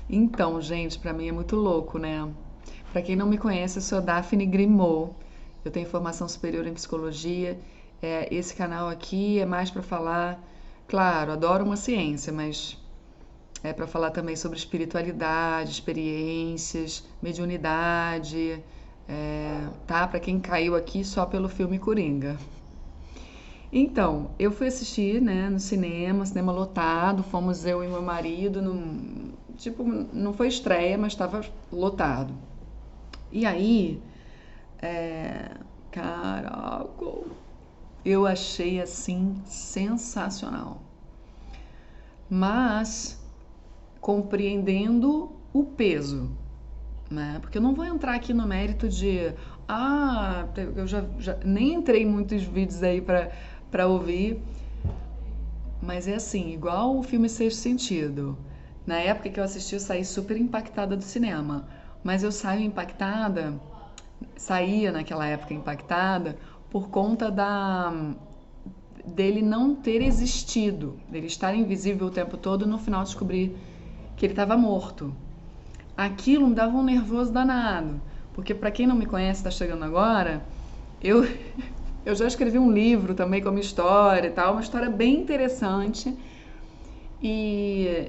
Então, gente, pra mim é muito louco, né? Pra quem não me conhece, eu sou Daphne Grimaud. Eu tenho formação superior em psicologia. Esse canal aqui é mais pra falar, claro, adoro uma ciência, mas é pra falar também sobre espiritualidade, experiências, mediunidade, tá? Pra quem caiu aqui só pelo filme Coringa. Então, eu fui assistir, né, no cinema, cinema lotado, fomos eu e meu marido, tipo, não foi estreia, mas estava lotado. E aí, é, caraca, eu achei assim sensacional. Mas compreendendo o peso, né? Porque eu não vou entrar aqui no mérito de, eu já nem entrei em muitos vídeos aí para ouvir. Mas é assim, igual o filme Sexto Sentido. Na época que eu assisti, eu saí super impactada do cinema. Mas eu saía naquela época impactada por conta dele não ter existido, dele estar invisível o tempo todo e no final descobrir que ele estava morto. Aquilo me dava um nervoso danado, porque para quem não me conhece, está chegando agora, eu eu já escrevi um livro também com a minha história e tal, uma história bem interessante. E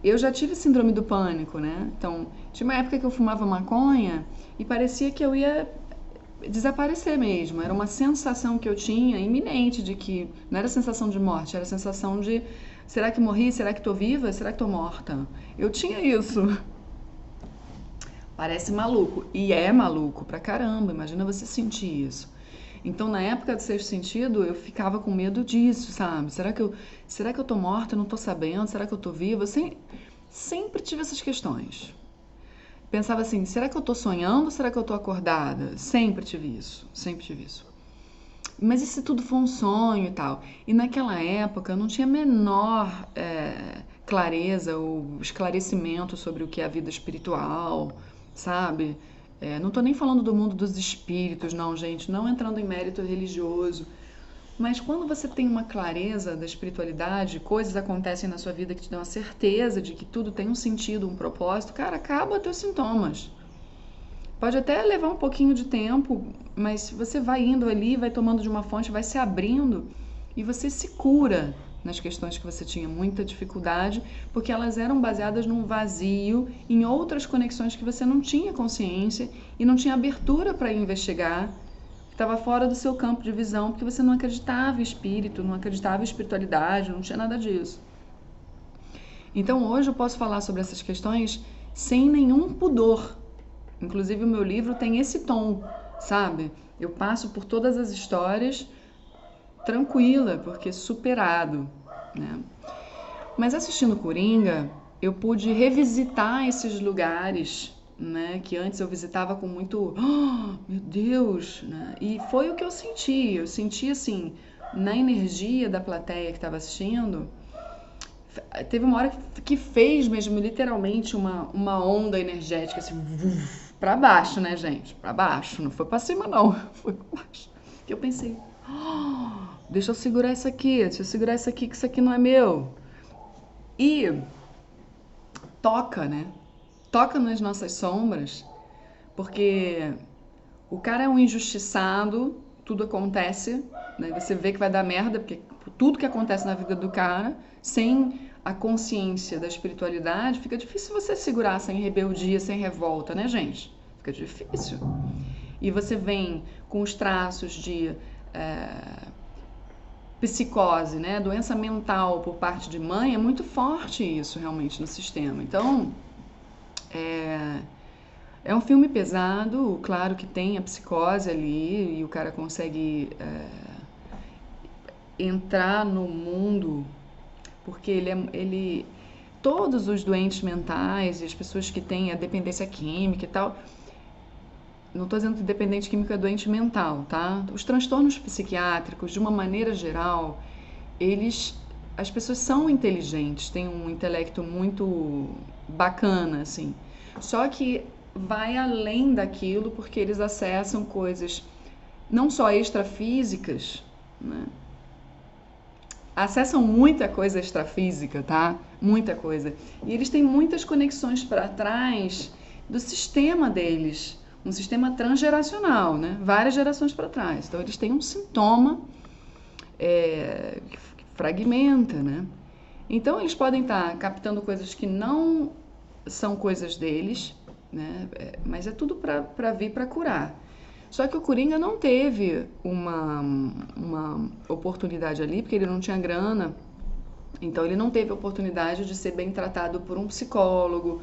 eu já tive síndrome do pânico, né? Então, tinha uma época que eu fumava maconha e parecia que eu ia desaparecer mesmo. Era uma sensação que eu tinha iminente de que não era sensação de morte, era sensação de será que morri? Será que tô viva? Será que tô morta? Eu tinha isso. Parece maluco. E é maluco pra caramba. Imagina você sentir isso. Então, na época do sexto sentido, eu ficava com medo disso, sabe? Será que eu tô morta? Não tô sabendo? Será que eu tô viva? Sempre tive essas questões. Pensava assim, será que eu tô sonhando ou será que eu tô acordada? Sempre tive isso, sempre tive isso. Mas e se tudo for um sonho e tal? E naquela época eu não tinha a menor clareza ou esclarecimento sobre o que é a vida espiritual, sabe? Não tô nem falando do mundo dos espíritos, não, gente, não entrando em mérito religioso. Mas quando você tem uma clareza da espiritualidade, coisas acontecem na sua vida que te dão a certeza de que tudo tem um sentido, um propósito, cara, acaba teus sintomas. Pode até levar um pouquinho de tempo, mas você vai indo ali, vai tomando de uma fonte, vai se abrindo e você se cura nas questões que você tinha muita dificuldade, porque elas eram baseadas num vazio, em outras conexões que você não tinha consciência e não tinha abertura para investigar, estava fora do seu campo de visão, porque você não acreditava em espírito, não acreditava em espiritualidade, não tinha nada disso. Então hoje eu posso falar sobre essas questões sem nenhum pudor. Inclusive o meu livro tem esse tom, sabe? Eu passo por todas as histórias tranquila, porque superado, né? Mas assistindo Coringa, eu pude revisitar esses lugares, né, que antes eu visitava com muito, oh, meu Deus, né? E foi o que eu senti. Eu senti assim, na energia da plateia que estava assistindo, teve uma hora que fez mesmo literalmente uma onda energética assim, pra baixo, né, gente? Pra baixo, não foi pra cima não, foi pra baixo. Que eu pensei, oh, deixa eu segurar isso aqui, deixa eu segurar isso aqui, que isso aqui não é meu. E toca, né? Toca nas nossas sombras, porque o cara é um injustiçado, tudo acontece, né? Você vê que vai dar merda, porque tudo que acontece na vida do cara, sem a consciência da espiritualidade, fica difícil você segurar sem rebeldia, sem revolta, né, gente? Fica difícil. E você vem com os traços de psicose, né, doença mental por parte de mãe, é muito forte isso realmente no sistema. Então, é um filme pesado, claro que tem a psicose ali e o cara consegue entrar no mundo, porque todos os doentes mentais e as pessoas que têm a dependência química e tal, não estou dizendo que dependente químico é doente mental, tá? Os transtornos psiquiátricos, de uma maneira geral, eles, as pessoas são inteligentes, têm um intelecto muito bacana, assim. Só que vai além daquilo porque eles acessam coisas não só extrafísicas, né? acessam muita coisa extrafísica, tá? Muita coisa. E eles têm muitas conexões para trás do sistema deles, um sistema transgeracional, né? Várias gerações para trás. Então eles têm um sintoma que fragmenta, né? Então eles podem estar captando coisas que não são coisas deles, né? Mas é tudo para vir para curar. Só que o Coringa não teve uma oportunidade ali, porque ele não tinha grana. Então ele não teve a oportunidade de ser bem tratado por um psicólogo,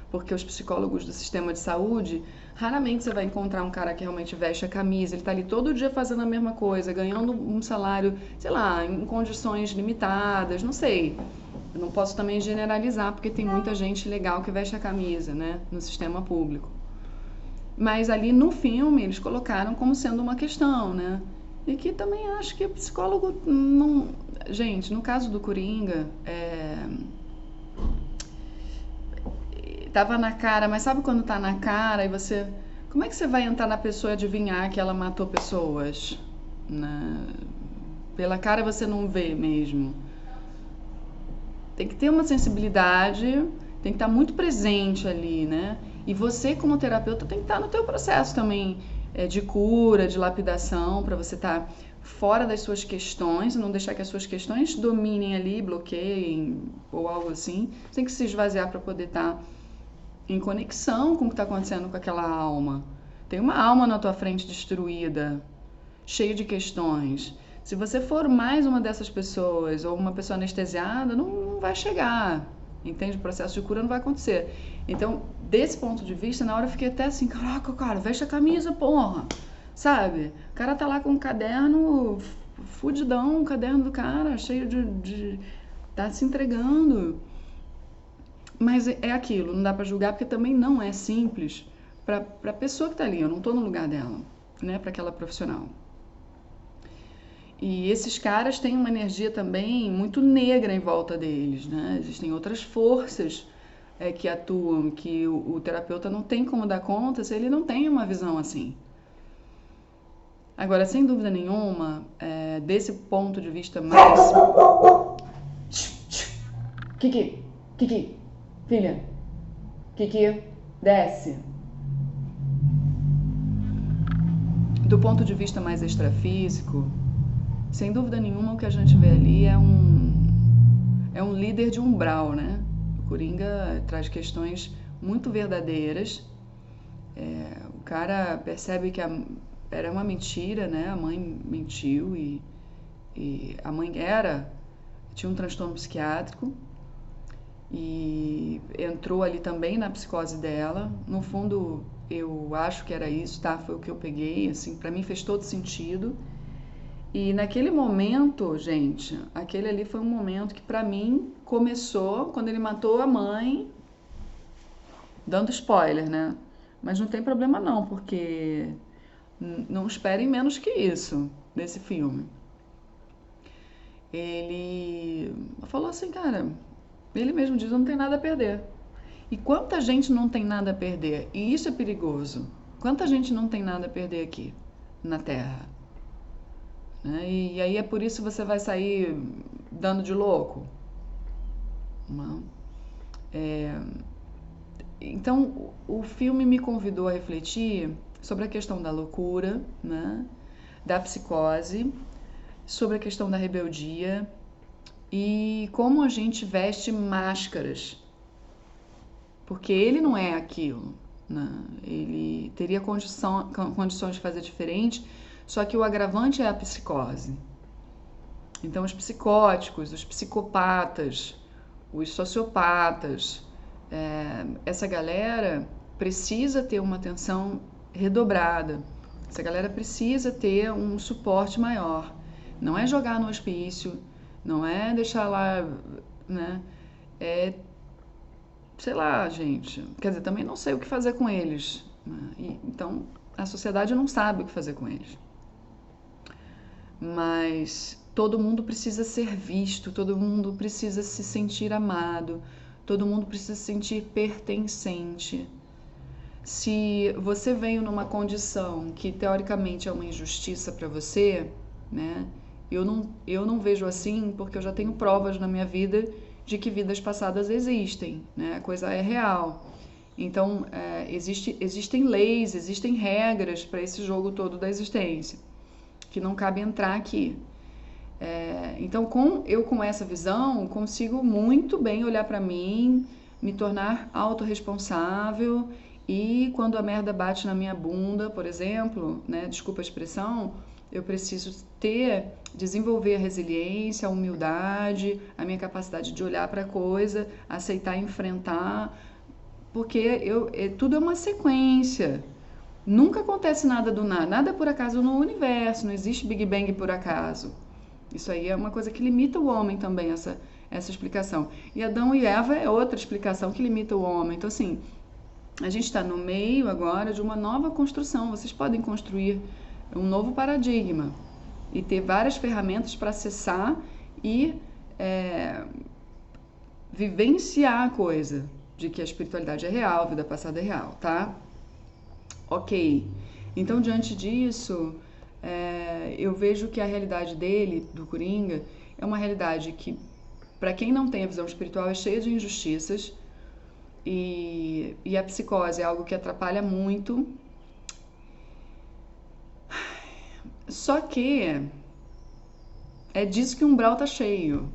porque os psicólogos do sistema de saúde, raramente você vai encontrar um cara que realmente veste a camisa, ele tá ali todo dia fazendo a mesma coisa, ganhando um salário, sei lá, em condições limitadas, não sei. Eu não posso também generalizar, porque tem muita gente legal que veste a camisa, né, no sistema público. Mas ali no filme eles colocaram como sendo uma questão, né? E que também acho que o psicólogo não... Gente, no caso do Coringa, tava na cara, mas sabe quando tá na cara e você... Como é que você vai entrar na pessoa e adivinhar que ela matou pessoas? Né? Pela cara você não vê mesmo. Tem que ter uma sensibilidade, tem que estar muito presente ali, né? E você, como terapeuta, tem que estar no teu processo também de cura, de lapidação, para você estar fora das suas questões, não deixar que as suas questões dominem ali, bloqueiem ou algo assim. Você tem que se esvaziar para poder estar em conexão com o que está acontecendo com aquela alma. Tem uma alma na tua frente destruída, cheia de questões. Se você for mais uma dessas pessoas ou uma pessoa anestesiada, não vai chegar. Entende? O processo de cura não vai acontecer. Então, desse ponto de vista, na hora eu fiquei até assim, caraca, cara, veste a camisa, porra. Sabe? O cara tá lá com um caderno fudidão, o caderno do cara, cheio de tá se entregando. Mas é aquilo, não dá pra julgar, porque também não é simples pra pessoa que tá ali. Eu não tô no lugar dela, né? Pra aquela profissional. E esses caras têm uma energia também muito negra em volta deles, né? Existem outras forças que atuam, que o terapeuta não tem como dar conta se ele não tem uma visão assim. Agora, sem dúvida nenhuma, desse ponto de vista mais... Kiki, Kiki, filha, Kiki, desce. Do ponto de vista mais extrafísico, sem dúvida nenhuma, o que a gente vê ali é um líder de umbral, né? O Coringa traz questões muito verdadeiras. O cara percebe que era uma mentira, né? A mãe mentiu e a mãe tinha um transtorno psiquiátrico e entrou ali também na psicose dela. No fundo, eu acho que era isso, tá? Foi o que eu peguei, assim, pra mim fez todo sentido. E naquele momento, gente, aquele ali foi um momento que pra mim começou quando ele matou a mãe, dando spoiler, né? Mas não tem problema não, porque não esperem menos que isso desse filme. Ele falou assim, cara, ele mesmo diz, não tem nada a perder. E quanta gente não tem nada a perder? E isso é perigoso. Quanta gente não tem nada a perder aqui na Terra? E aí é por isso que você vai sair dando de louco? Não. Então, o filme me convidou a refletir sobre a questão da loucura, né? Da psicose, sobre a questão da rebeldia e como a gente veste máscaras. Porque ele não é aquilo, né? Ele teria condições de fazer diferente, só que o agravante é a psicose. Então, os psicóticos, os psicopatas, os sociopatas, essa galera precisa ter uma atenção redobrada. Essa galera precisa ter um suporte maior. Não é jogar no hospício, não é deixar lá, né? Sei lá, gente. Quer dizer, também não sei o que fazer com eles, né? Então, a sociedade não sabe o que fazer com eles. Mas todo mundo precisa ser visto, todo mundo precisa se sentir amado, todo mundo precisa se sentir pertencente. Se você veio numa condição que teoricamente é uma injustiça para você, né? eu não vejo assim porque eu já tenho provas na minha vida de que vidas passadas existem, né? A coisa é real. Então, existem leis, existem regras para esse jogo todo da existência, que não cabe entrar aqui. Então, com essa visão, consigo muito bem olhar para mim, me tornar autorresponsável e quando a merda bate na minha bunda, por exemplo, né, desculpa a expressão, eu preciso desenvolver a resiliência, a humildade, a minha capacidade de olhar para a coisa, aceitar, enfrentar, porque tudo é uma sequência. Nunca acontece nada do nada, nada por acaso no universo, não existe Big Bang por acaso. Isso aí é uma coisa que limita o homem também, essa explicação. E Adão e Eva é outra explicação que limita o homem. Então, assim, a gente está no meio agora de uma nova construção. Vocês podem construir um novo paradigma e ter várias ferramentas para acessar e vivenciar a coisa de que a espiritualidade é real, a vida passada é real, tá? Ok. Então, diante disso, eu vejo que a realidade dele, do Coringa, é uma realidade que, para quem não tem a visão espiritual, é cheia de injustiças e a psicose é algo que atrapalha muito. Só que é disso que o umbral tá cheio.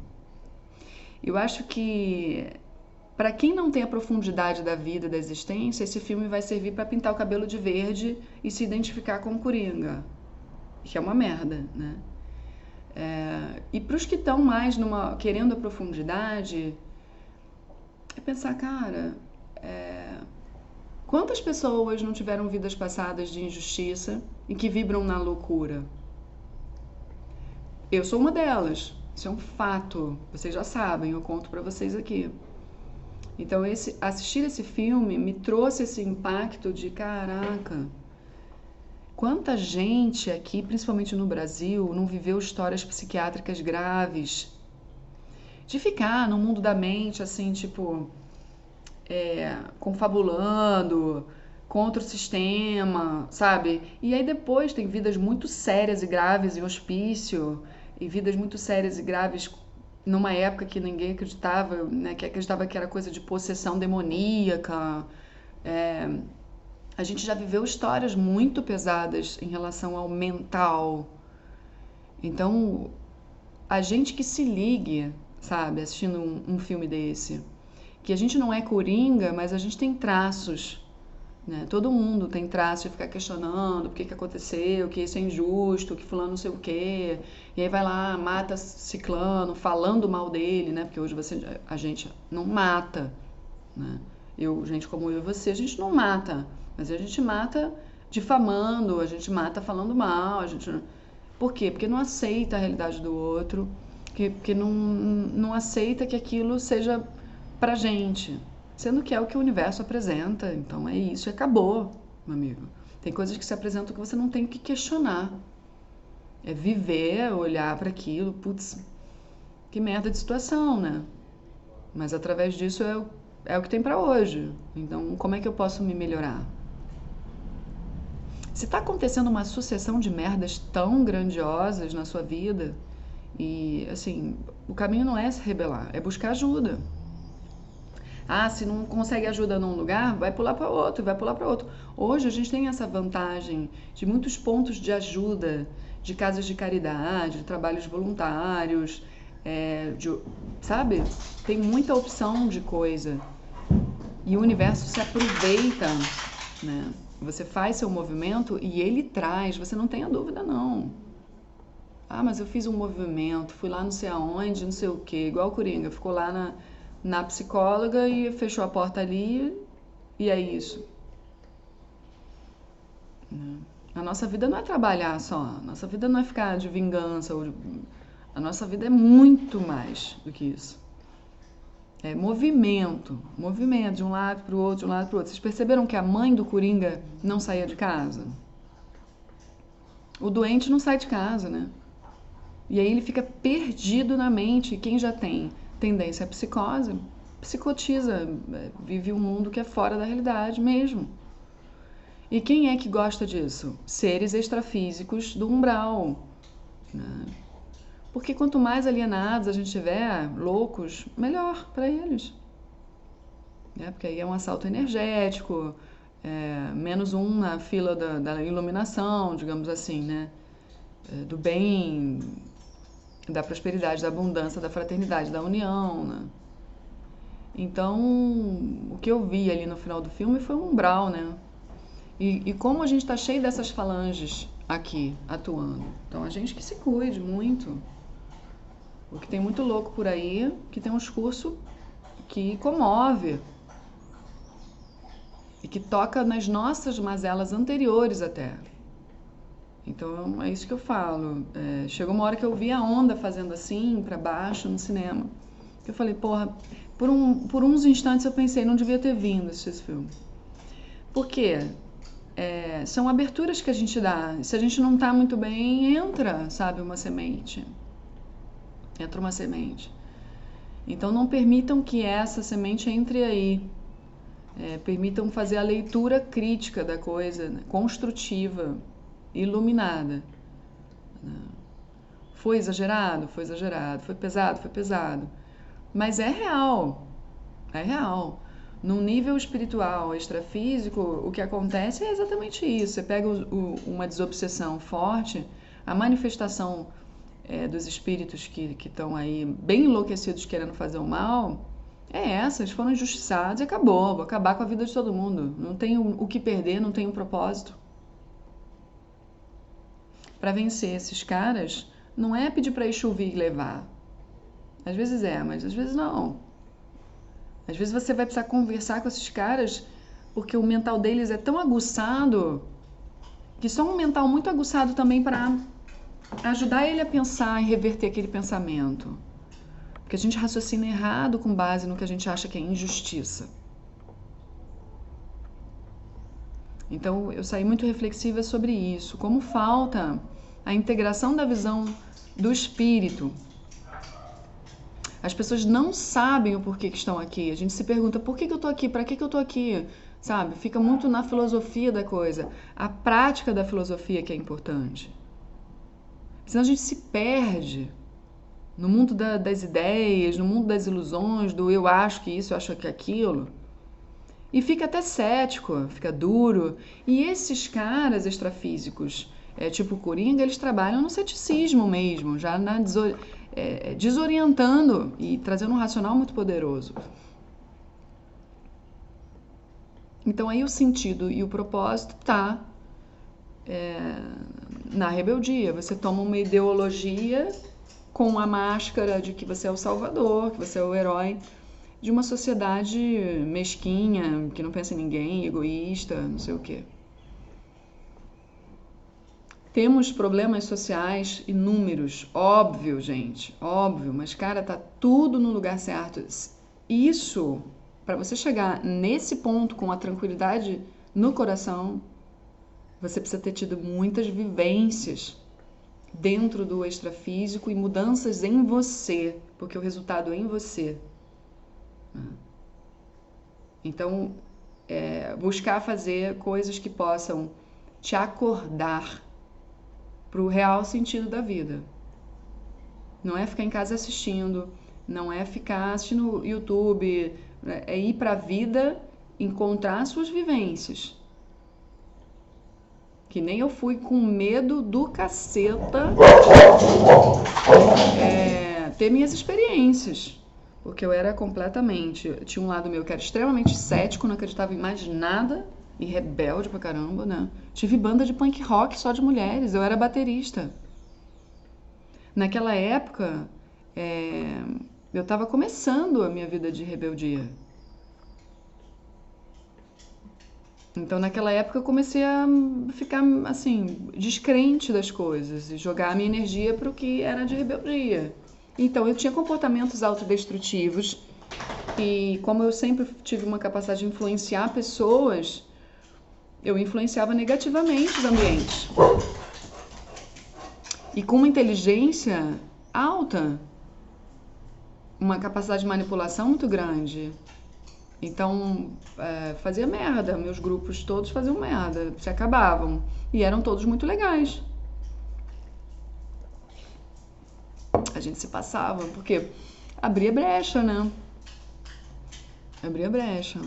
Eu acho que para quem não tem a profundidade da vida, da existência, esse filme vai servir para pintar o cabelo de verde e se identificar com o Coringa, que é uma merda, né? E para os que estão mais querendo a profundidade, é pensar, cara, quantas pessoas não tiveram vidas passadas de injustiça e que vibram na loucura? Eu sou uma delas, isso é um fato, vocês já sabem, eu conto para vocês aqui. Então, assistir esse filme me trouxe esse impacto de, caraca, quanta gente aqui, principalmente no Brasil, não viveu histórias psiquiátricas graves, de ficar no mundo da mente, assim, tipo, confabulando contra o sistema, sabe? E aí depois tem vidas muito sérias e graves em hospício, e vidas muito sérias e graves numa época que ninguém acreditava, né, que acreditava que era coisa de possessão demoníaca. A gente já viveu histórias muito pesadas em relação ao mental. Então, a gente que se ligue, sabe, assistindo um filme desse, que a gente não é coringa, mas a gente tem traços, né? Todo mundo tem traços de ficar questionando o que aconteceu, que isso é injusto, que fulano não sei o quê, e aí vai lá, mata ciclano, falando mal dele, né? Porque hoje a gente não mata, né? Gente como eu e você, a gente não mata, mas a gente mata difamando, a gente mata falando mal, Por quê? Porque não aceita a realidade do outro, porque não aceita que aquilo seja pra gente, sendo que é o que o universo apresenta. Então é isso e acabou, meu amigo. Tem coisas que se apresentam que você não tem que questionar. É viver, olhar para aquilo, putz, que merda de situação, né? Mas através disso é o que tem para hoje. Então, como é que eu posso me melhorar? Se tá acontecendo uma sucessão de merdas tão grandiosas na sua vida, e assim, o caminho não é se rebelar, é buscar ajuda. Ah, se não consegue ajuda num lugar, vai pular para outro, vai pular para outro. Hoje a gente tem essa vantagem de muitos pontos de ajuda, de casas de caridade, de trabalhos voluntários, sabe? Tem muita opção de coisa. E o universo se aproveita, né? Você faz seu movimento e ele traz, você não tenha dúvida não. Ah, mas eu fiz um movimento, fui lá não sei aonde, não sei o quê, igual o Coringa, ficou lá na psicóloga e fechou a porta ali e é isso. A nossa vida não é trabalhar só, a nossa vida não é ficar de vingança, a nossa vida é muito mais do que isso. É movimento de um lado para o outro, de um lado para o outro. Vocês perceberam que a mãe do Coringa não saía de casa? O doente não sai de casa, né? E aí ele fica perdido na mente. Quem já tem tendência à psicose, psicotiza, vive um mundo que é fora da realidade mesmo. E quem é que gosta disso? Seres extrafísicos do umbral, né? Porque quanto mais alienados a gente tiver, loucos, melhor para eles. Porque aí é um assalto energético, menos um na fila da iluminação, digamos assim, né? Do bem, da prosperidade, da abundância, da fraternidade, da união, né? Então, o que eu vi ali no final do filme foi um umbral, né? E como a gente está cheio dessas falanges aqui, atuando. Então, a gente que se cuide muito. Porque tem muito louco por aí que tem um discurso que comove e que toca nas nossas mazelas anteriores até. Então é isso que eu falo. Chegou uma hora que eu vi a onda fazendo assim para baixo no cinema. Eu falei, porra, por uns instantes eu pensei, não devia ter vindo assistir esse filme. Por quê? São aberturas que a gente dá. Se a gente não tá muito bem, entra, sabe, uma semente. Entra uma semente. Então não permitam que essa semente entre aí. Permitam fazer a leitura crítica da coisa, né? Construtiva, iluminada. Foi exagerado? Foi exagerado. Foi pesado? Foi pesado. Mas é real. É real. Num nível espiritual, extrafísico, o que acontece é exatamente isso. Você pega uma desobsessão forte, a manifestação dos espíritos que estão aí bem enlouquecidos querendo fazer o mal, eles foram injustiçados e acabou. Vou acabar com a vida de todo mundo. Não tem o que perder, não tem um propósito. Para vencer esses caras, não é pedir para Exu vir levar. Às vezes mas às vezes não. Às vezes você vai precisar conversar com esses caras porque o mental deles é tão aguçado que só um mental muito aguçado também para ajudar ele a pensar e reverter aquele pensamento. Porque a gente raciocina errado com base no que a gente acha que é injustiça. Então eu saí muito reflexiva sobre isso. Como falta a integração da visão do espírito. As pessoas não sabem o porquê que estão aqui. A gente se pergunta, por que eu estou aqui? Para que eu estou aqui? Sabe? Fica muito na filosofia da coisa. A prática da filosofia que é importante. Senão a gente se perde no mundo das ideias, no mundo das ilusões, do eu acho que isso, eu acho que aquilo. E fica até cético, fica duro. E esses caras extrafísicos, tipo Coringa, eles trabalham no ceticismo mesmo, já desorientando e trazendo um racional muito poderoso. Então aí o sentido e o propósito tá na rebeldia. Você toma uma ideologia com a máscara de que você é o salvador, que você é o herói de uma sociedade mesquinha, que não pensa em ninguém, egoísta, não sei o quê. Temos problemas sociais inúmeros, óbvio, gente, óbvio, mas, cara, tá tudo no lugar certo. Isso, para você chegar nesse ponto com a tranquilidade no coração, você precisa ter tido muitas vivências dentro do extrafísico e mudanças em você, porque o resultado é em você. Então, buscar fazer coisas que possam te acordar para o real sentido da vida. Não é ficar em casa assistindo, não é ficar assistindo YouTube, é ir para a vida, encontrar suas vivências. Que nem eu fui com medo do caceta ter minhas experiências. Porque eu era completamente... Tinha um lado meu que era extremamente cético, não acreditava em mais nada e rebelde pra caramba, né? Tive banda de punk rock só de mulheres, eu era baterista. Naquela época, eu tava começando a minha vida de rebeldia. Então, naquela época, eu comecei a ficar, assim, descrente das coisas e jogar a minha energia pro que era de rebeldia. Então, eu tinha comportamentos autodestrutivos e como eu sempre tive uma capacidade de influenciar pessoas, eu influenciava negativamente os ambientes. E com uma inteligência alta, uma capacidade de manipulação muito grande. Então, fazia merda, meus grupos todos faziam merda, se acabavam. E eram todos muito legais. A gente se passava, porque abria brecha, né? Abria brecha.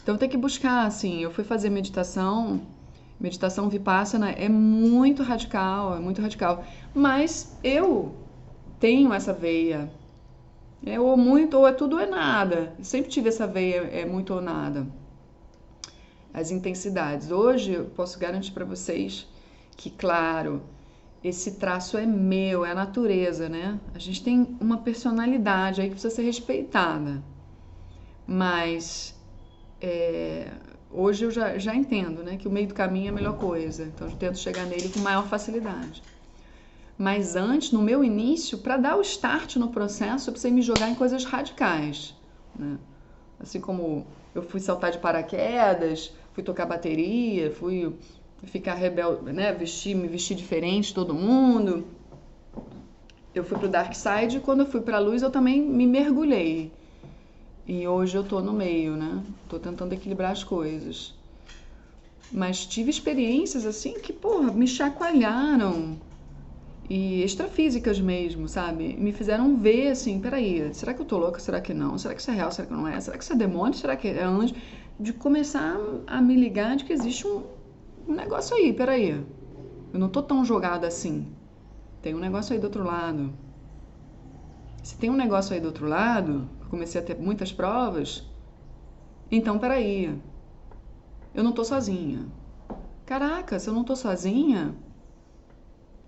Então tem que buscar, assim, eu fui fazer meditação Vipassana é muito radical, é muito radical. Mas eu tenho essa veia. É ou muito, ou é tudo ou é nada. Eu sempre tive essa veia, é muito ou nada. As intensidades. Hoje eu posso garantir para vocês que, claro, esse traço é meu, é a natureza, né? A gente tem uma personalidade aí que precisa ser respeitada. Mas hoje eu já entendo, né, que o meio do caminho é a melhor coisa. Então eu tento chegar nele com maior facilidade. Mas antes, no meu início, para dar o start no processo, eu precisei me jogar em coisas radicais, né? Assim como eu fui saltar de paraquedas, fui tocar bateria, fui ficar rebelde, né, me vestir diferente de todo mundo. Eu fui pro dark side e quando eu fui pra luz eu também me mergulhei. E hoje eu tô no meio, né? Tô tentando equilibrar as coisas. Mas tive experiências assim que, porra, me chacoalharam. E extrafísicas mesmo, sabe? Me fizeram ver assim, peraí, será que eu tô louca? Será que não? Será que isso é real? Será que não é? Será que isso é demônio? Será que é anjo? De começar a me ligar de que existe um negócio aí, peraí. Eu não tô tão jogada assim. Tem um negócio aí do outro lado. Se tem um negócio aí do outro lado, eu comecei a ter muitas provas, então peraí, eu não tô sozinha. Caraca, se eu não tô sozinha,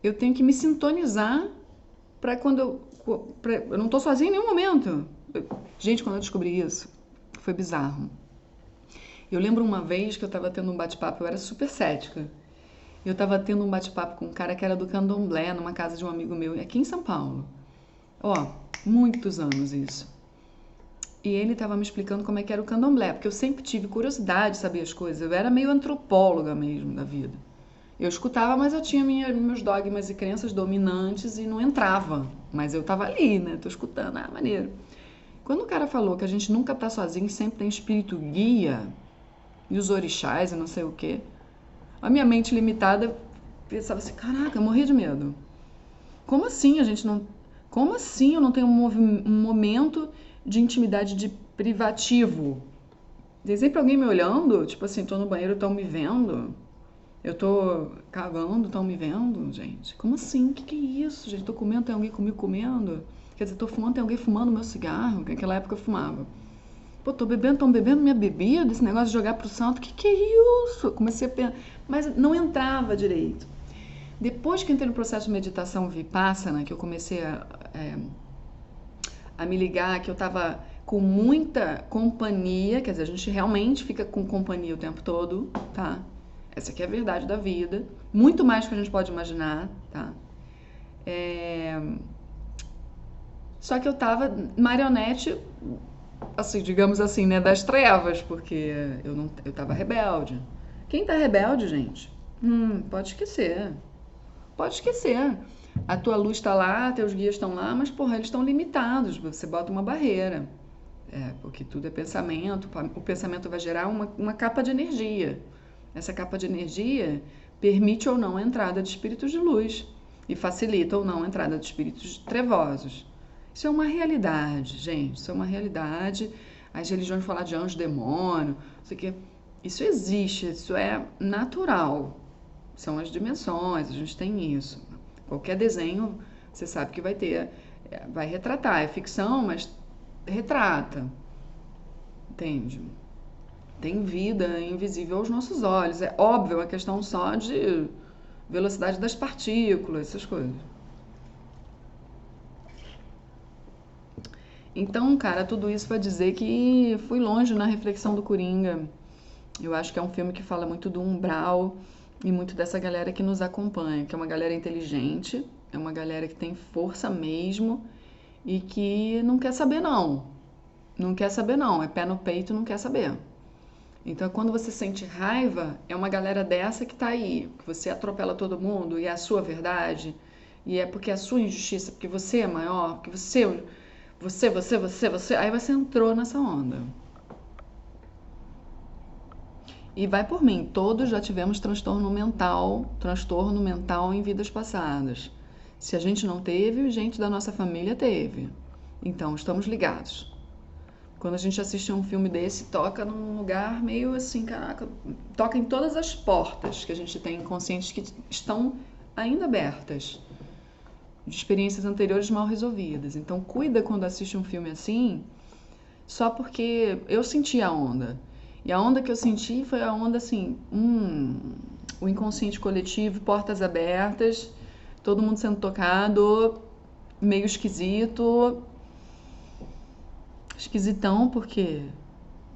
eu tenho que me sintonizar para quando eu não tô sozinha em nenhum momento. Gente, quando eu descobri isso, foi bizarro. Eu lembro uma vez que eu tava tendo um bate-papo, eu era super cética. Eu tava tendo um bate-papo com um cara que era do Candomblé, numa casa de um amigo meu, aqui em São Paulo. Ó, muitos anos isso. E ele tava me explicando como é que era o Candomblé, porque eu sempre tive curiosidade de saber as coisas. Eu era meio antropóloga mesmo da vida. Eu escutava, mas eu tinha meus dogmas e crenças dominantes e não entrava. Mas eu tava ali, né? Tô escutando, maneiro. Quando o cara falou que a gente nunca tá sozinho, sempre tem espírito guia, e os orixás e não sei o quê, a minha mente limitada pensava assim, caraca, eu morri de medo. Como assim a gente não... Como assim eu não tenho um momento de intimidade de privativo? Tem sempre alguém me olhando, tipo assim, tô no banheiro, estão me vendo. Eu tô cagando, estão me vendo, gente. Como assim? O que é isso, gente? Tô comendo, tem alguém comigo comendo? Quer dizer, tô fumando, tem alguém fumando meu cigarro? Naquela época eu fumava. Pô, tô bebendo, estão bebendo minha bebida? Esse negócio de jogar pro santo, o que é isso? Eu comecei a pensar, mas não entrava direito. Depois que entrei no processo de meditação Vipassana, que eu comecei a me ligar, que eu tava com muita companhia, quer dizer, a gente realmente fica com companhia o tempo todo, tá? Essa aqui é a verdade da vida. Muito mais do que a gente pode imaginar, tá? Só que eu tava marionete, assim, digamos assim, né, das trevas, porque eu tava rebelde. Quem tá rebelde, gente? Pode esquecer. Pode esquecer. A tua luz tá lá, teus guias estão lá, mas, porra, eles estão limitados. Você bota uma barreira. Porque tudo é pensamento. O pensamento vai gerar uma capa de energia. Essa capa de energia permite ou não a entrada de espíritos de luz e facilita ou não a entrada de espíritos trevosos. Isso é uma realidade, gente. Isso é uma realidade. As religiões falam de anjo, demônio, isso aqui. Isso existe, isso é natural. São as dimensões, a gente tem isso. Qualquer desenho, você sabe que vai retratar. É ficção, mas retrata. Entende? Tem vida invisível aos nossos olhos. É óbvio, é uma questão só de velocidade das partículas, essas coisas. Então, cara, tudo isso para dizer que fui longe na reflexão do Coringa. Eu acho que é um filme que fala muito do umbral e muito dessa galera que nos acompanha, que é uma galera inteligente, é uma galera que tem força mesmo e que não quer saber não. Não quer saber não, é pé no peito, não quer saber. Então, quando você sente raiva, é uma galera dessa que tá aí, que você atropela todo mundo e é a sua verdade, e é porque é a sua injustiça, porque você é maior, porque você, aí você entrou nessa onda. E vai por mim, todos já tivemos transtorno mental em vidas passadas. Se a gente não teve, gente da nossa família teve. Então, estamos ligados. Quando a gente assiste a um filme desse, toca num lugar meio assim, caraca, toca em todas as portas que a gente tem inconscientes que estão ainda abertas, de experiências anteriores mal resolvidas. Então, cuida quando assiste um filme assim, só porque eu senti a onda. E a onda que eu senti foi a onda assim, o inconsciente coletivo, portas abertas, todo mundo sendo tocado, meio esquisito. Esquisitão, porque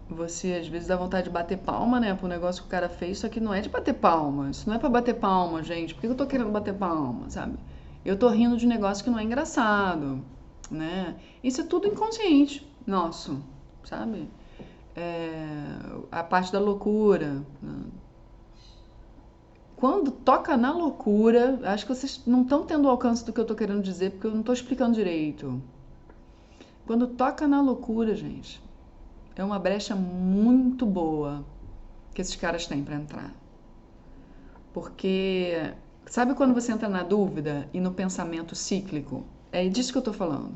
você às vezes dá vontade de bater palma, né, pro negócio que o cara fez, só que não é de bater palma. Isso não é pra bater palma, gente. Por que eu tô querendo bater palma, sabe? Eu tô rindo de um negócio que não é engraçado, né? Isso é tudo inconsciente nosso, sabe? A parte da loucura. Né? Quando toca na loucura, acho que vocês não estão tendo o alcance do que eu tô querendo dizer, porque eu não tô explicando direito. Quando toca na loucura, gente, é uma brecha muito boa que esses caras têm para entrar. Porque sabe quando você entra na dúvida e no pensamento cíclico? É disso que eu tô falando.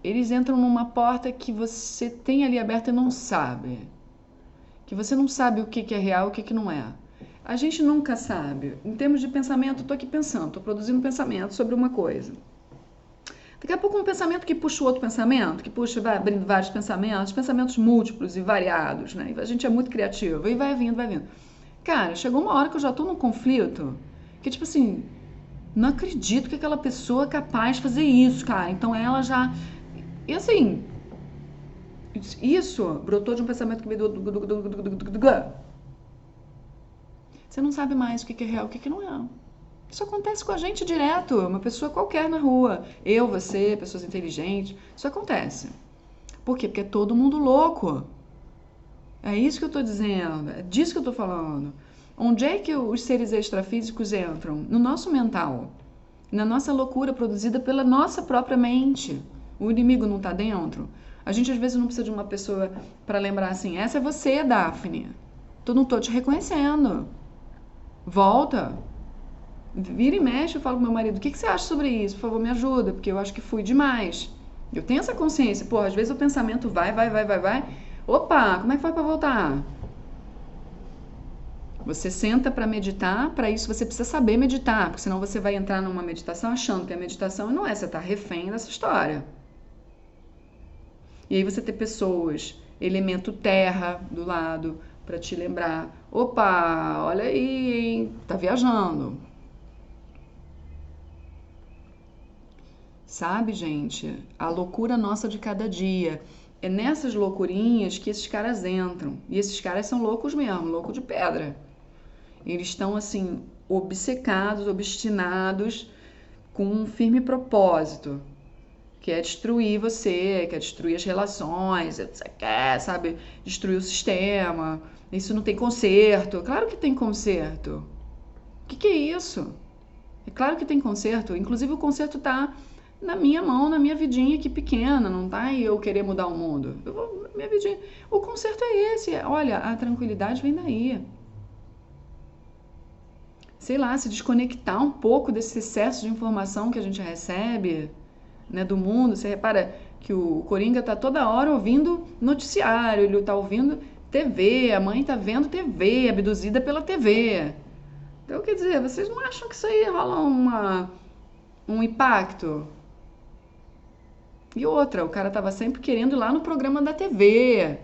Eles entram numa porta que você tem ali aberta e não sabe. Que você não sabe o que é real e o que não é. A gente nunca sabe. Em termos de pensamento, eu tô aqui pensando, tô produzindo um pensamento sobre uma coisa. Daqui a pouco um pensamento que puxa o outro pensamento, que puxa, vai abrindo vários pensamentos múltiplos e variados, né? E a gente é muito criativo, e vai vindo, vai vindo. Cara, chegou uma hora que eu já tô num conflito, que tipo assim, não acredito que aquela pessoa é capaz de fazer isso, cara. Então ela já... E assim, isso brotou de um pensamento que veio do... Você não sabe mais o que é real e o que não é. Isso acontece com a gente direto, uma pessoa qualquer na rua. Eu, você, pessoas inteligentes. Isso acontece. Por quê? Porque é todo mundo louco. É isso que eu tô dizendo. É disso que eu tô falando. Onde é que os seres extrafísicos entram? No nosso mental. Na nossa loucura produzida pela nossa própria mente. O inimigo não tá dentro. A gente às vezes não precisa de uma pessoa para lembrar assim, essa é você, Daphne. Eu não tô te reconhecendo. Volta. Vira e mexe, eu falo pro meu marido, o que você acha sobre isso? Por favor, me ajuda, porque eu acho que fui demais. Eu tenho essa consciência. Pô, às vezes o pensamento vai. Opa, como é que faz pra voltar? Você senta para meditar, para isso você precisa saber meditar, porque senão você vai entrar numa meditação achando que é meditação e não é, você tá refém dessa história. E aí você ter pessoas, elemento terra do lado, para te lembrar, opa, olha aí, hein? Tá viajando. Sabe, gente? A loucura nossa de cada dia. É nessas loucurinhas que esses caras entram. E esses caras são loucos mesmo, louco de pedra. Eles estão, assim, obcecados, obstinados, com um firme propósito. Que é destruir você, quer destruir as relações, você quer, sabe, destruir o sistema. Isso não tem conserto. Claro que tem conserto. O que é isso? É claro que tem conserto. Inclusive o conserto tá na minha mão, na minha vidinha aqui pequena, não tá eu querer mudar o mundo. Eu vou, minha vidinha. O conserto é esse. Olha, a tranquilidade vem daí. Sei lá, se desconectar um pouco desse excesso de informação que a gente recebe, né, do mundo. Você repara que o Coringa tá toda hora ouvindo noticiário, ele tá ouvindo TV, a mãe tá vendo TV, abduzida pela TV. Então, quer dizer, vocês não acham que isso aí rola um impacto? E outra, o cara tava sempre querendo ir lá no programa da TV,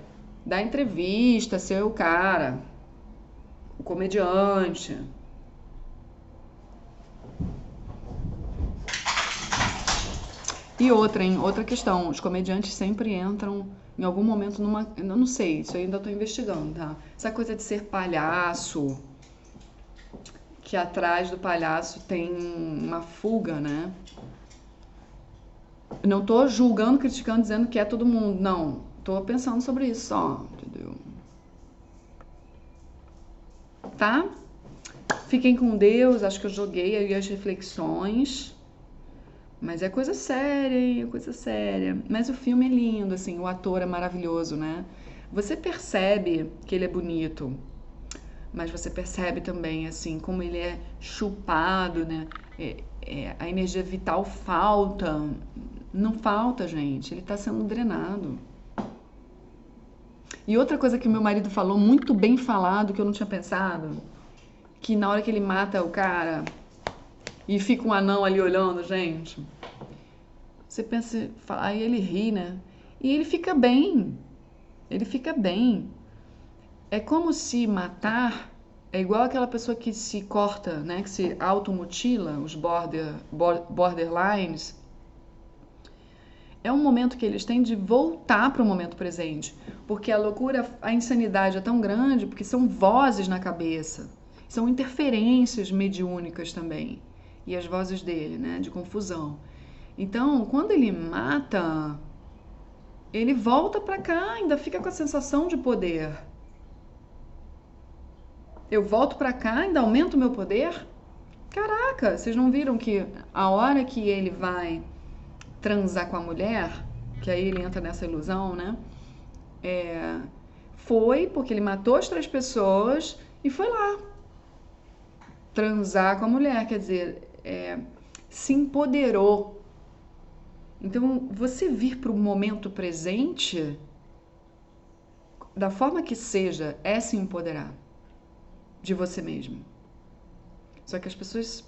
dar entrevista, ser o cara, o comediante. E outra, hein? Outra questão, os comediantes sempre entram em algum momento numa... Eu não sei, isso eu ainda tô investigando, tá? Essa coisa de ser palhaço, que atrás do palhaço tem uma fuga, né? Não tô julgando, criticando, dizendo que é todo mundo. Não, tô pensando sobre isso só, entendeu? Tá? Fiquem com Deus, acho que eu joguei aí as reflexões. Mas é coisa séria, hein? É coisa séria. Mas o filme é lindo, assim, o ator é maravilhoso, né? Você percebe que ele é bonito, mas você percebe também, assim, como ele é chupado, né? a energia vital falta. Não falta, gente. Ele tá sendo drenado. E outra coisa que o meu marido falou, muito bem falado, que eu não tinha pensado, que na hora que ele mata o cara e fica um anão ali olhando, gente, você pensa, aí ele ri, né? E ele fica bem. Ele fica bem. É como se matar é igual aquela pessoa que se corta, né? Que se automutila, os borderlines. É um momento que eles têm de voltar para o momento presente. Porque a loucura, a insanidade é tão grande, porque são vozes na cabeça. São interferências mediúnicas também. E as vozes dele, né? De confusão. Então, quando ele mata, ele volta para cá, ainda fica com a sensação de poder. Eu volto para cá, ainda aumento o meu poder? Caraca, vocês não viram que a hora que ele vai transar com a mulher, que aí ele entra nessa ilusão, né? Foi porque ele matou as 3 pessoas e foi lá transar com a mulher, quer dizer, se empoderou. Então, você vir para o momento presente, da forma que seja, é se empoderar de você mesmo. Só que as pessoas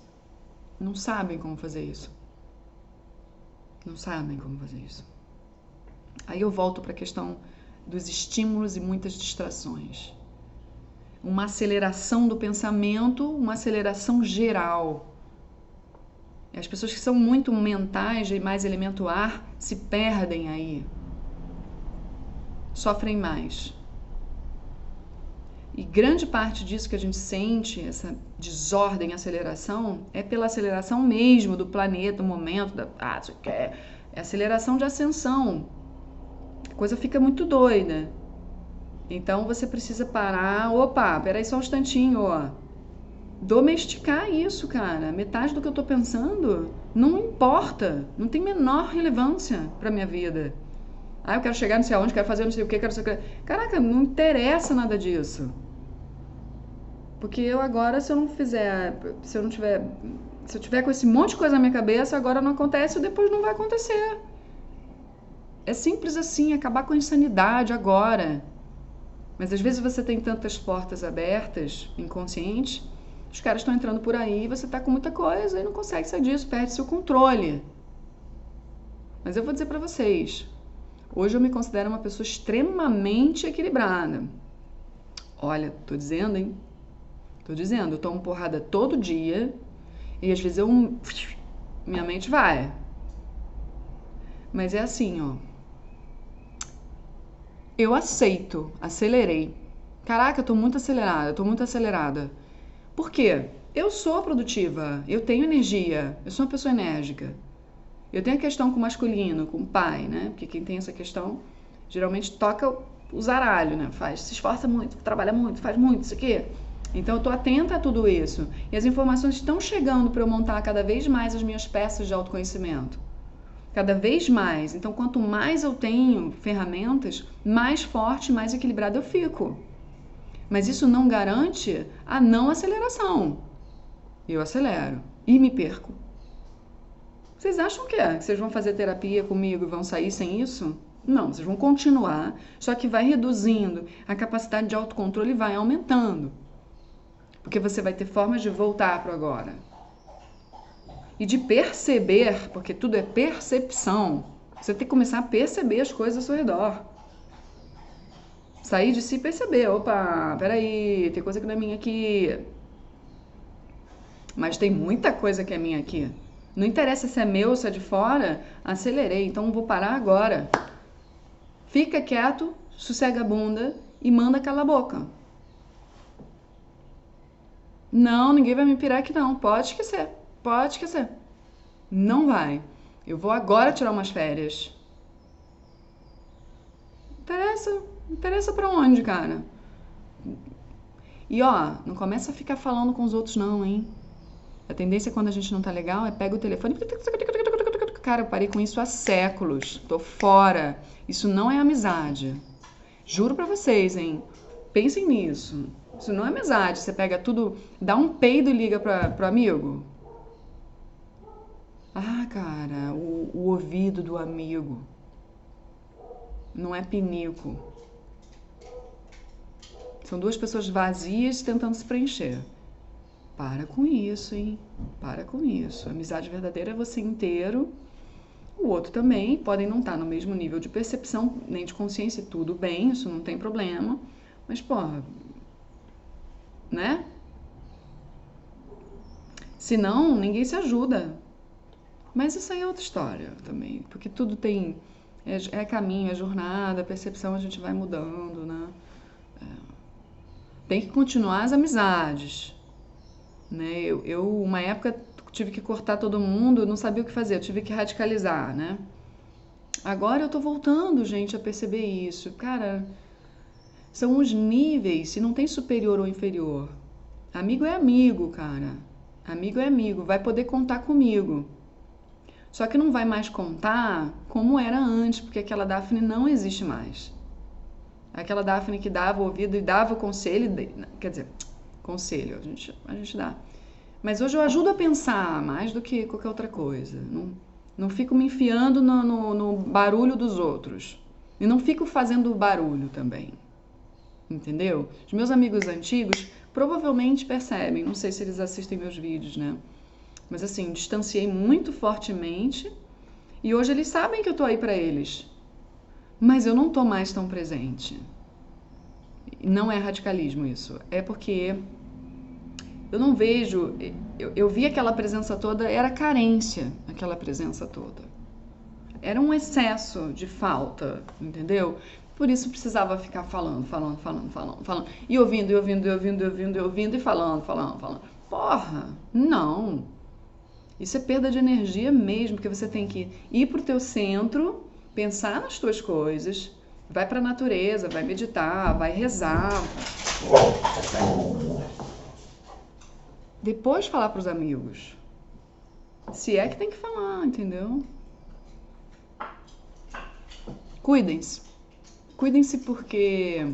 não sabem como fazer isso. Não sabem como fazer isso. Aí eu volto para a questão dos estímulos e muitas distrações. Uma aceleração do pensamento, uma aceleração geral. As pessoas que são muito mentais e mais elemento ar se perdem aí. Sofrem mais. E grande parte disso que a gente sente, essa desordem, aceleração, é pela aceleração mesmo do planeta, do momento, isso aqui é aceleração de ascensão. A coisa fica muito doida. Então você precisa parar, peraí só um instantinho, domesticar isso, cara. Metade do que eu tô pensando não importa, não tem menor relevância pra minha vida. Eu quero chegar não sei aonde, quero fazer não sei o que, quero sei o que. Caraca, não interessa nada disso. Porque eu agora, se eu tiver com esse monte de coisa na minha cabeça, agora não acontece e depois não vai acontecer. É simples assim, acabar com a insanidade agora. Mas às vezes você tem tantas portas abertas, inconscientes, os caras estão entrando por aí e você tá com muita coisa e não consegue sair disso, perde seu controle. Mas eu vou dizer pra vocês, hoje eu me considero uma pessoa extremamente equilibrada. Olha, tô dizendo, hein? Tô dizendo, eu tomo porrada todo dia e às vezes minha mente vai. Mas é assim, eu aceito, acelerei. Caraca, eu tô muito acelerada. Por quê? Eu sou produtiva, eu tenho energia, eu sou uma pessoa enérgica. Eu tenho a questão com o masculino, com o pai, né? Porque quem tem essa questão geralmente toca o zaralho, né? Se esforça muito, trabalha muito, faz muito, isso aqui. Então eu tô atenta a tudo isso. E as informações estão chegando para eu montar cada vez mais as minhas peças de autoconhecimento. Cada vez mais. Então quanto mais eu tenho ferramentas, mais forte, mais equilibrado eu fico. Mas isso não garante a não aceleração. Eu acelero e me perco. Vocês acham que vocês vão fazer terapia comigo e vão sair sem isso? Não, vocês vão continuar, só que vai reduzindo, a capacidade de autocontrole vai aumentando. Porque você vai ter formas de voltar para o agora. E de perceber, porque tudo é percepção. Você tem que começar a perceber as coisas ao seu redor. Sair de si e perceber. Peraí, tem coisa que não é minha aqui. Mas tem muita coisa que é minha aqui. Não interessa se é meu ou se é de fora, acelerei, então vou parar agora. Fica quieto, sossega a bunda e manda calar a boca. Não, ninguém vai me pirar aqui não, pode esquecer. Não vai. Eu vou agora tirar umas férias. Interessa pra onde, cara? E não começa a ficar falando com os outros não, hein? A tendência quando a gente não tá legal é pega o telefone. Cara, eu parei com isso há séculos. Tô fora. Isso não é amizade. Juro pra vocês, hein? Pensem nisso. Isso não é amizade. Você pega tudo, dá um peido e liga pro amigo. Ah, cara, o ouvido do amigo não é pinico. São duas pessoas vazias tentando se preencher. Para com isso, hein? Para com isso. A amizade verdadeira é você inteiro. O outro também. Podem não estar no mesmo nível de percepção, nem de consciência. Tudo bem, isso não tem problema. Mas, porra, né? Senão, ninguém se ajuda. Mas isso aí é outra história também. Porque tudo tem... É caminho, é jornada, a percepção a gente vai mudando, né? Tem que continuar as amizades, né? Uma época, tive que cortar todo mundo, não sabia o que fazer, eu tive que radicalizar, né? Agora eu tô voltando, gente, a perceber isso. Cara, são os níveis, se não tem superior ou inferior. Amigo é amigo, cara. Amigo é amigo, vai poder contar comigo. Só que não vai mais contar como era antes, porque aquela Daphne não existe mais. Aquela Daphne que dava ouvido e dava conselho, quer dizer, conselho, a gente dá. Mas hoje eu ajudo a pensar mais do que qualquer outra coisa. Não fico me enfiando no barulho dos outros. E não fico fazendo barulho também. Entendeu? Os meus amigos antigos provavelmente percebem, não sei se eles assistem meus vídeos, né? Mas assim, distanciei muito fortemente e hoje eles sabem que eu tô aí pra eles. Mas eu não tô mais tão presente. Não é radicalismo isso. É porque eu não vejo... Eu vi aquela presença toda, era carência, aquela presença toda. Era um excesso de falta, entendeu? Por isso precisava ficar falando. E ouvindo e falando. Porra, não. Isso é perda de energia mesmo, porque você tem que ir pro teu centro, pensar nas tuas coisas, vai pra natureza, vai meditar, vai rezar. Depois falar pros amigos. Se é que tem que falar, entendeu? Cuidem-se. Cuidem-se porque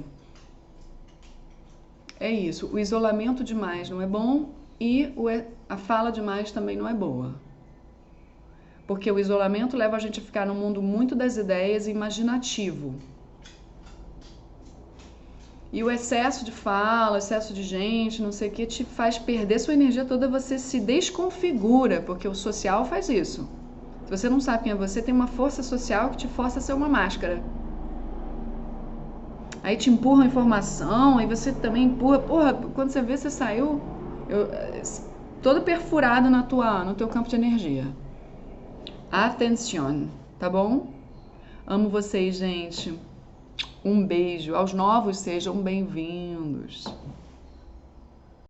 é isso. O isolamento demais não é bom e a fala demais também não é boa. Porque o isolamento leva a gente a ficar num mundo muito das ideias e imaginativo. E o excesso de fala, excesso de gente, não sei o que, te faz perder sua energia toda, você se desconfigura, porque o social faz isso. Se você não sabe quem é você, tem uma força social que te força a ser uma máscara. Aí te empurra a informação, aí você também empurra. Porra, quando você vê, você saiu todo perfurado no teu campo de energia. Atenção, tá bom? Amo vocês, gente. Um beijo. Aos novos, sejam bem-vindos.